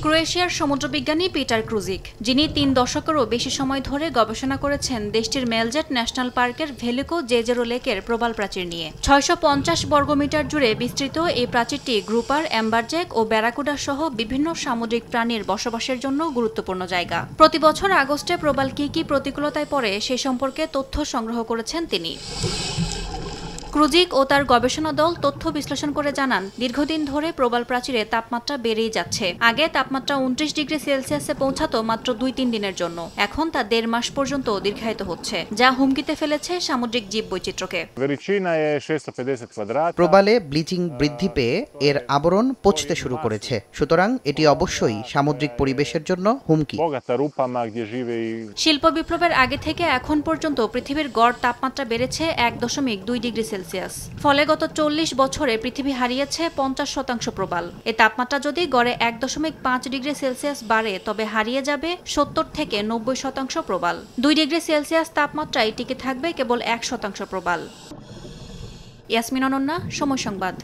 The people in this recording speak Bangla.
ক্রোয়েশিয়ার সমুদ্রবিজ্ঞানী পিটার ক্রুজিক, যিনি ৩ দশকেরও বেশি সময় ধরে গবেষণা করেছেন দেশটির মেলজেট ন্যাশনাল পার্কের ভেলিকো জেজেরো লেকের প্রবাল প্রাচীর নিয়ে। ৬৫০ বর্গমিটার জুড়ে বিস্তৃত এই প্রাচীরটি গ্রুপার, অ্যাম্বারজ্যাক ও ব্যারাকুডা সহ বিভিন্ন সামুদ্রিক প্রাণীর বসবাসের জন্য গুরুত্বপূর্ণ জায়গা। প্রতি বছর আগস্টে প্রবাল কি প্রতিকূলতায় পড়ে সে সম্পর্কে তথ্য সংগ্রহ করেছেন তিনি। ক্রুজিক ও তার গবেষণা দল তথ্য বিশ্লেষণ করে জানান, দীর্ঘদিন ধরে প্রবাল প্রাচীরে তাপমাত্রা বেড়েই যাচ্ছে। আগে তাপমাত্রা ২৯ ডিগ্রি সেলসিয়াসে পৌঁছাতো মাত্র ২-৩ দিনের জন্য। এখন তা ১.৫ মাস পর্যন্ত দীর্ঘায়িত হচ্ছে, যা হুমকিতে ফেলেছে সামুদ্রিক জীববৈচিত্র্যকে। প্রবালে ব্লিচিং বৃদ্ধি পেয়ে এর আবরণ পচতে শুরু করেছে, সুতরাং এটি অবশ্যই সামুদ্রিক পরিবেশের জন্য হুমকি। শিল্প বিপ্লবের আগে থেকে এখন পর্যন্ত পৃথিবীর গড় তাপমাত্রা বেড়েছে ১.২ ডিগ্রি সেলসিয়াস। ফলে গত ৪০ বছরে পৃথিবী হারিয়েছে ৫০% প্রবাল। এই তাপমাত্রা যদি গড়ে ১.৫ ডিগ্রি সেলসিয়াস বাড়ে, তবে হারিয়ে যাবে ৭০ থেকে ৯০% প্রবাল। ২ ডিগ্রি সেলসিয়াস তাপমাত্রায় টিকে থাকবে কেবল ১% প্রবাল। ইয়াসমিন অনন্যা, সময় সংবাদ।